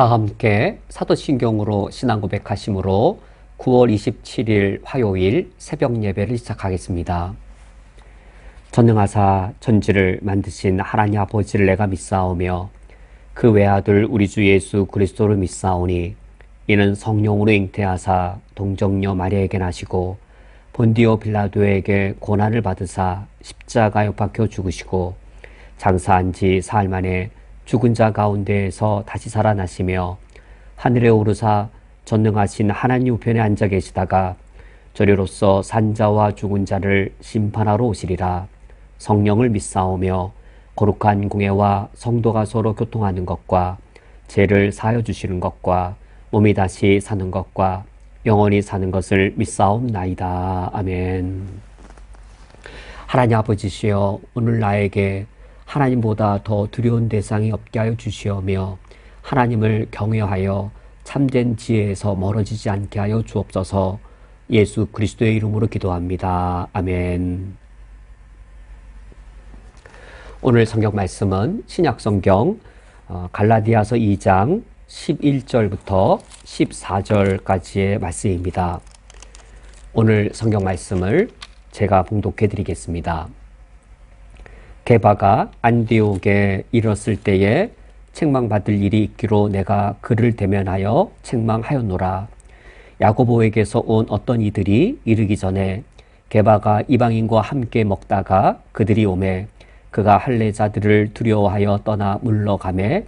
다 함께 사도신경으로 신앙 고백하심으로 9월 27일 화요일 새벽 예배를 시작하겠습니다. 전능하사 천지를 만드신 하나님 아버지를 내가 믿사오며 그 외아들 우리 주 예수 그리스도를 믿사오니 이는 성령으로 잉태하사 동정녀 마리아에게 나시고 본디오 빌라도에게 고난을 받으사 십자가에 못 박혀 죽으시고 장사한 지 사흘 만에 죽은 자 가운데에서 다시 살아나시며 하늘에 오르사 전능하신 하나님 우편에 앉아 계시다가 저리로서 산자와 죽은 자를 심판하러 오시리라. 성령을 믿사오며 거룩한 공예와 성도가 서로 교통하는 것과 죄를 사하여 주시는 것과 몸이 다시 사는 것과 영원히 사는 것을 믿사옵나이다. 아멘. 하나님 아버지시여, 오늘 나에게 하나님보다 더 두려운 대상이 없게 하여 주시오며 하나님을 경외하여 참된 지혜에서 멀어지지 않게 하여 주옵소서. 예수 그리스도의 이름으로 기도합니다. 아멘. 오늘 성경 말씀은 신약성경 갈라디아서 2장 11절부터 14절까지의 말씀입니다. 오늘 성경 말씀을 제가 봉독해 드리겠습니다. 게바가 안디옥에 이르렀을 때에 책망받을 일이 있기로 내가 그를 대면하여 책망하였노라. 야고보에게서 온 어떤 이들이 이르기 전에 게바가 이방인과 함께 먹다가 그들이 오매 그가 할례자들을 두려워하여 떠나 물러가매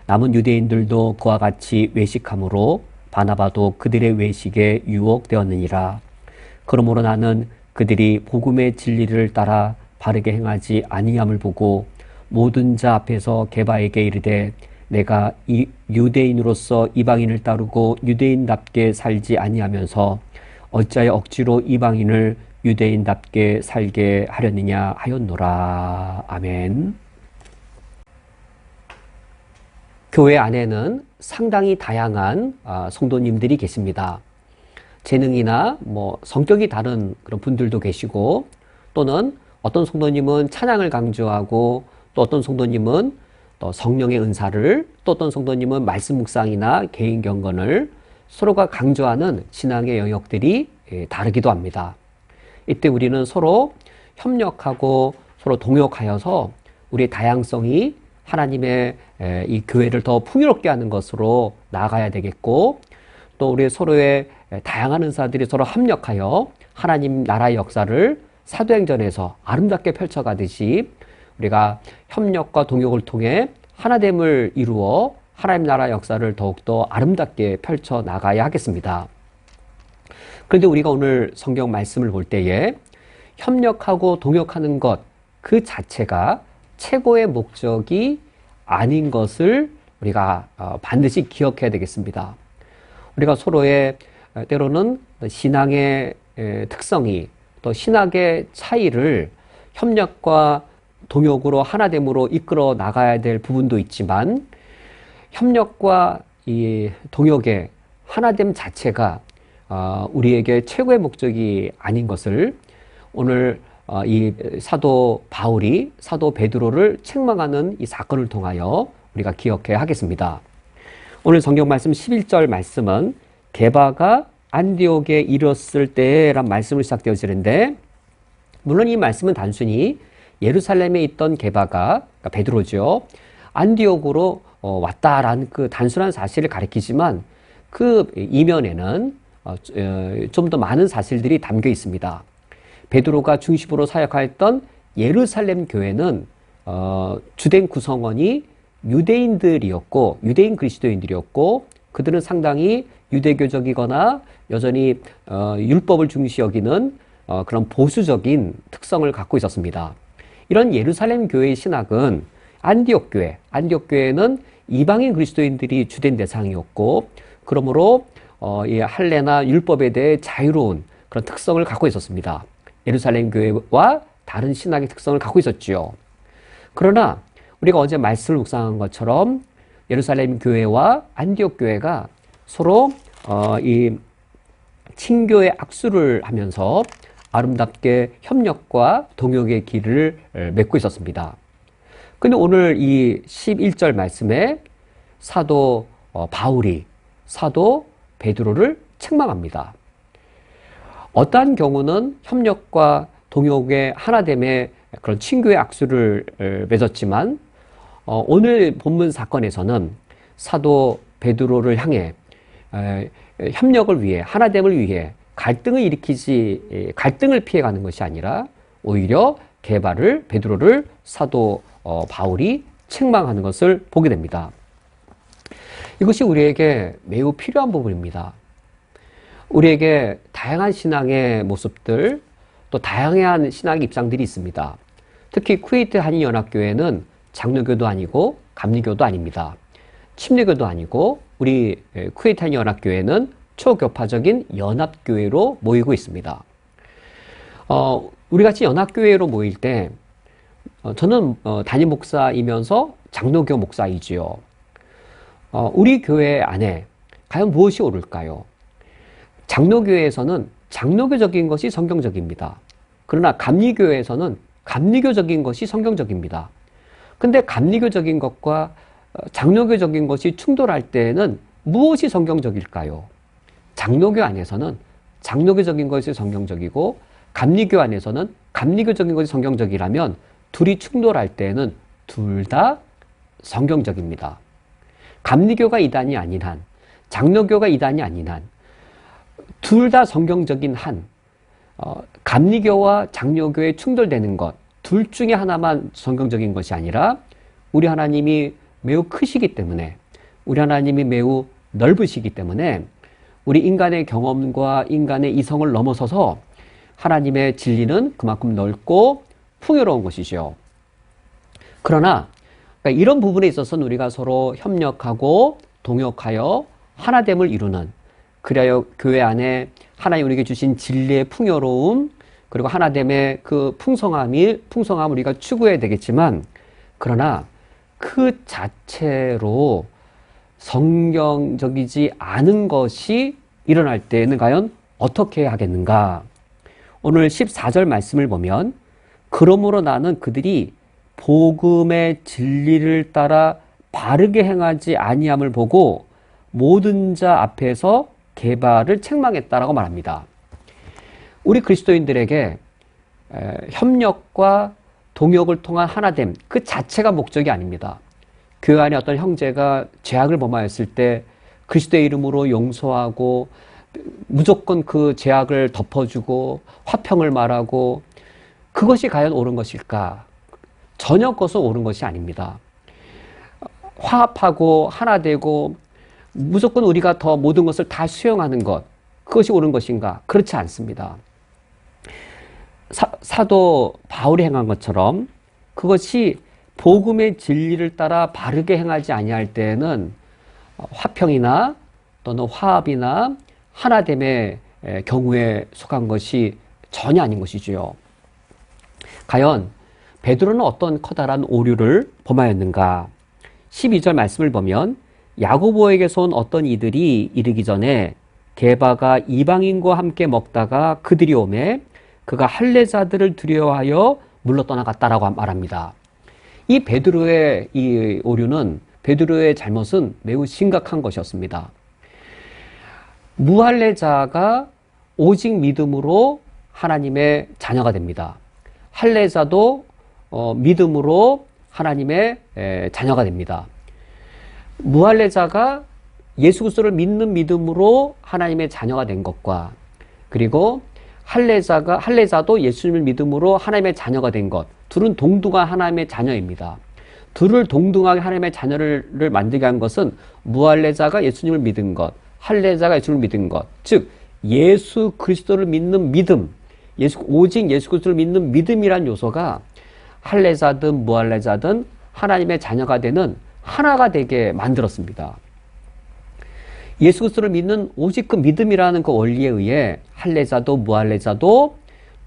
남은 유대인들도 그와 같이 외식함으로 바나바도 그들의 외식에 유혹되었느니라. 그러므로 나는 그들이 복음의 진리를 따라 바르게 행하지 아니함을 보고 모든 자 앞에서 게바에게 이르되 내가 이 유대인으로서 이방인을 따르고 유대인답게 살지 아니하면서 어찌하여 억지로 이방인을 유대인답게 살게 하려느냐 하였노라. 아멘. 교회 안에는 상당히 다양한 성도님들이 계십니다. 재능이나 성격이 다른 그런 분들도 계시고, 또는 어떤 성도님은 찬양을 강조하고, 또 어떤 성도님은 또 성령의 은사를, 또 어떤 성도님은 말씀 묵상이나 개인 경건을 서로가 강조하는 신앙의 영역들이 다르기도 합니다. 이때 우리는 서로 협력하고 서로 동역하여서 우리의 다양성이 하나님의 이 교회를 더 풍요롭게 하는 것으로 나아가야 되겠고, 또 우리 서로의 다양한 은사들이 서로 합력하여 하나님 나라의 역사를 사도행전에서 아름답게 펼쳐가듯이 우리가 협력과 동역을 통해 하나됨을 이루어 하나님 나라 역사를 더욱더 아름답게 펼쳐나가야 하겠습니다. 그런데 우리가 오늘 성경 말씀을 볼 때에 협력하고 동역하는 것 그 자체가 최고의 목적이 아닌 것을 우리가 반드시 기억해야 되겠습니다. 우리가 서로의 때로는 신앙의 특성이, 또 신학의 차이를 협력과 동역으로 하나됨으로 이끌어 나가야 될 부분도 있지만, 협력과 이 동역의 하나됨 자체가 우리에게 최고의 목적이 아닌 것을 오늘 이 사도 바울이 사도 베드로를 책망하는 이 사건을 통하여 우리가 기억해야 하겠습니다. 오늘 성경 말씀 11절 말씀은 게바가 안디옥에 이르렀을 때란 말씀을 시작되어지는데, 물론 이 말씀은 단순히 예루살렘에 있던 게바가, 그러니까 베드로죠, 안디옥으로 왔다라는 그 단순한 사실을 가리키지만 그 이면에는 좀 더 많은 사실들이 담겨 있습니다. 베드로가 중심으로 사역하였던 예루살렘 교회는 주된 구성원이 유대인들이었고, 유대인 그리스도인들이었고, 그들은 상당히 유대교적이거나 여전히 율법을 중시 여기는 그런 보수적인 특성을 갖고 있었습니다. 이런 예루살렘 교회의 신학은 안디옥 교회는 이방인 그리스도인들이 주된 대상이었고, 그러므로 이 할례나 율법에 대해 자유로운 그런 특성을 갖고 있었습니다. 예루살렘 교회와 다른 신학의 특성을 갖고 있었지요. 그러나 우리가 어제 말씀을 묵상한 것처럼 예루살렘 교회와 안디옥 교회가 서로 이 친교의 악수를 하면서 아름답게 협력과 동역의 길을 맺고 있었습니다. 근데 오늘 이 11절 말씀에 사도 바울이 사도 베드로를 책망합니다. 어떠한 경우는 협력과 동역의 하나됨의 그런 친교의 악수를 맺었지만 오늘 본문 사건에서는 사도 베드로를 향해 협력을 위해 하나됨을 위해 갈등을 피해가는 것이 아니라 오히려 베드로를 사도 바울이 책망하는 것을 보게 됩니다. 이것이 우리에게 매우 필요한 부분입니다. 우리에게 다양한 신앙의 모습들, 또 다양한 신앙의 입장들이 있습니다. 특히 쿠웨이트 한인연합교회는 장로교도 아니고 감리교도 아닙니다. 침례교도 아니고 우리 쿠웨이트 한인연합교회는 초교파적인 연합교회로 모이고 있습니다. 우리 같이 연합교회로 모일 때 저는 담임 목사이면서 장로교 목사이지요. 우리 교회 안에 과연 무엇이 옳을까요? 장로교회에서는 장로교적인 것이 성경적입니다. 그러나 감리교회에서는 감리교적인 것이 성경적입니다. 근데 감리교적인 것과 장로교적인 것이 충돌할 때에는 무엇이 성경적일까요? 장로교 안에서는 장로교적인 것이 성경적이고 감리교 안에서는 감리교적인 것이 성경적이라면 둘이 충돌할 때에는 둘 다 성경적입니다. 감리교가 이단이 아닌 한, 장로교가 이단이 아닌 한, 둘 다 성경적인 한, 감리교와 장로교에 충돌되는 것, 둘 중에 하나만 성경적인 것이 아니라 우리 하나님이 매우 크시기 때문에, 우리 하나님이 매우 넓으시기 때문에 우리 인간의 경험과 인간의 이성을 넘어서서 하나님의 진리는 그만큼 넓고 풍요로운 것이죠. 그러나 이런 부분에 있어서는 우리가 서로 협력하고 동역하여 하나됨을 이루는, 그래야 교회 안에 하나님 우리에게 주신 진리의 풍요로움 그리고 하나됨의 그 풍성함을 우리가 추구해야 되겠지만, 그러나 그 자체로 성경적이지 않은 것이 일어날 때에는 과연 어떻게 하겠는가? 오늘 14절 말씀을 보면, 그러므로 나는 그들이 복음의 진리를 따라 바르게 행하지 아니함을 보고 모든 자 앞에서 게바를 책망했다라고 말합니다. 우리 그리스도인들에게 협력과 동역을 통한 하나됨 그 자체가 목적이 아닙니다. 교회 안에 어떤 형제가 죄악을 범하였을 때 그리스도의 이름으로 용서하고 무조건 그 죄악을 덮어주고 화평을 말하고, 그것이 과연 옳은 것일까? 전혀 그것은 옳은 것이 아닙니다. 화합하고 하나 되고 무조건 우리가 더 모든 것을 다 수용하는 것, 그것이 옳은 것인가? 그렇지 않습니다. 사도 바울이 행한 것처럼 그것이 복음의 진리를 따라 바르게 행하지 아니할 때에는 화평이나 또는 화합이나 하나됨의 경우에 속한 것이 전혀 아닌 것이지요. 과연 베드로는 어떤 커다란 오류를 범하였는가? 12절 말씀을 보면, 야고보에게서 온 어떤 이들이 이르기 전에 게바가 이방인과 함께 먹다가 그들이 오매 그가 할례자들을 두려워하여 물러 떠나갔다라고 말합니다. 이 베드로의 이 오류는, 베드로의 잘못은 매우 심각한 것이었습니다. 무할례자가 오직 믿음으로 하나님의 자녀가 됩니다. 할례자도 믿음으로 하나님의 자녀가 됩니다. 무할례자가 예수 그리스도를 믿는 믿음으로 하나님의 자녀가 된 것과, 그리고 할례자도 예수님을 믿음으로 하나님의 자녀가 된 것, 둘은 동등한 하나님의 자녀입니다. 둘을 동등하게 하나님의 자녀를 만들게 한 것은 무할례자가 예수님을 믿은 것, 할례자가 예수님을 믿은 것, 즉 예수 그리스도를 믿는 믿음, 오직 예수 그리스도를 믿는 믿음이란 요소가 할례자든 무할례자든 하나님의 자녀가 되는 하나가 되게 만들었습니다. 예수 그리스도를 믿는 오직 그 믿음이라는 그 원리에 의해 할례자도 무할례자도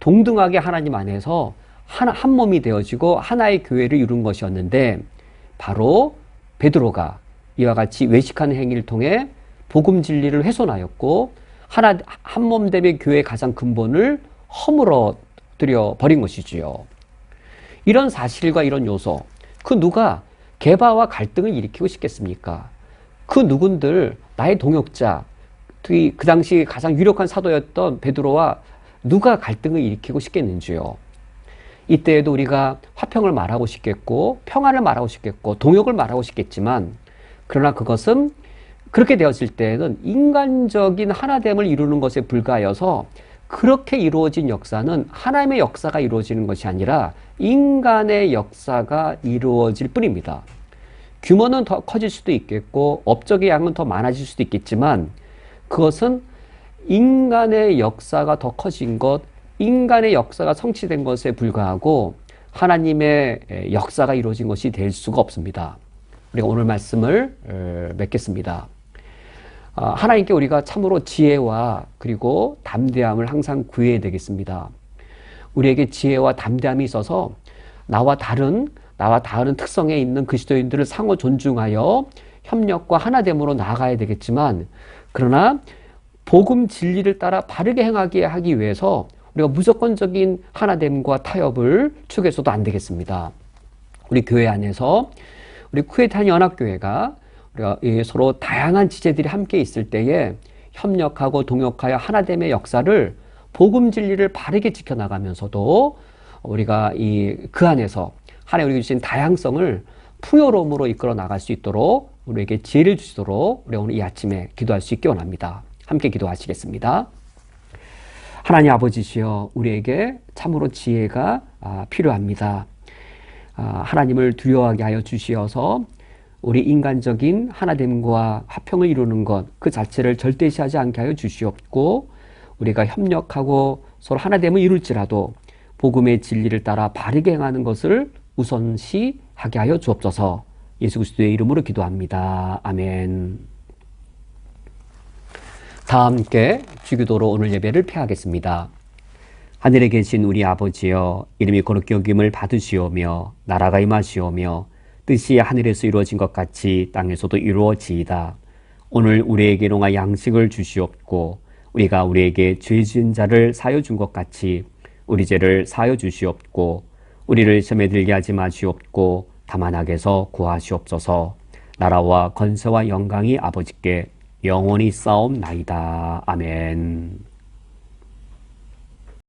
동등하게 하나님 안에서 한 몸이 되어지고 하나의 교회를 이룬 것이었는데, 바로 베드로가 이와 같이 외식하는 행위를 통해 복음 진리를 훼손하였고 한 몸됨의 교회의 가장 근본을 허물어뜨려 버린 것이지요. 이런 사실과 이런 요소, 그 누가 게바와 갈등을 일으키고 싶겠습니까? 그 누군들 나의 동역자, 특히 그 당시 가장 유력한 사도였던 베드로와 누가 갈등을 일으키고 싶겠는지요. 이때에도 우리가 화평을 말하고 싶겠고 평안을 말하고 싶겠고 동역을 말하고 싶겠지만, 그러나 그것은 그렇게 되었을 때에는 인간적인 하나됨을 이루는 것에 불과하여서, 그렇게 이루어진 역사는 하나님의 역사가 이루어지는 것이 아니라 인간의 역사가 이루어질 뿐입니다. 규모는 더 커질 수도 있겠고 업적의 양은 더 많아질 수도 있겠지만, 그것은 인간의 역사가 더 커진 것, 인간의 역사가 성취된 것에 불과하고 하나님의 역사가 이루어진 것이 될 수가 없습니다. 우리가 오늘 말씀을 맺겠습니다. 하나님께 우리가 참으로 지혜와 그리고 담대함을 항상 구해야 되겠습니다. 우리에게 지혜와 담대함이 있어서 나와 다른 특성에 있는 그리스도인들을 상호 존중하여 협력과 하나됨으로 나아가야 되겠지만, 그러나 복음 진리를 따라 바르게 행하게 하기 위해서 우리가 무조건적인 하나됨과 타협을 추구해서도 안 되겠습니다. 우리 교회 안에서, 우리 쿠에탄 연합교회가 우리가 서로 다양한 지체들이 함께 있을 때에 협력하고 동역하여 하나됨의 역사를, 복음 진리를 바르게 지켜나가면서도 우리가 그 안에서 하나님 우리에게 주신 다양성을 풍요로움으로 이끌어 나갈 수 있도록 우리에게 지혜를 주시도록 우리 오늘 이 아침에 기도할 수 있기 원합니다. 함께 기도하시겠습니다. 하나님 아버지시여, 우리에게 참으로 지혜가 필요합니다. 하나님을 두려워하게 하여 주시어서 우리 인간적인 하나됨과 화평을 이루는 것 그 자체를 절대시하지 않게 하여 주시옵고, 우리가 협력하고 서로 하나됨을 이룰지라도 복음의 진리를 따라 바르게 행하는 것을 우선시하게 하여 주옵소서. 예수 그리스도의 이름으로 기도합니다. 아멘. 다 함께 주기도로 오늘 예배를 폐하겠습니다. 하늘에 계신 우리 아버지여, 이름이 거룩히 여김을 받으시오며 나라가 임하시오며 뜻이 하늘에서 이루어진 것 같이 땅에서도 이루어지이다. 오늘 우리에게 일용할 양식을 주시옵고, 우리가 우리에게 죄 지은 자를 사하여 준 것 같이 우리 죄를 사하여 주시옵고, 우리를 시험에 들게 하지 마시옵고 다만 악에서 구하시옵소서. 나라와 권세와 영광이 아버지께 영원히 싸움나이다. 아멘.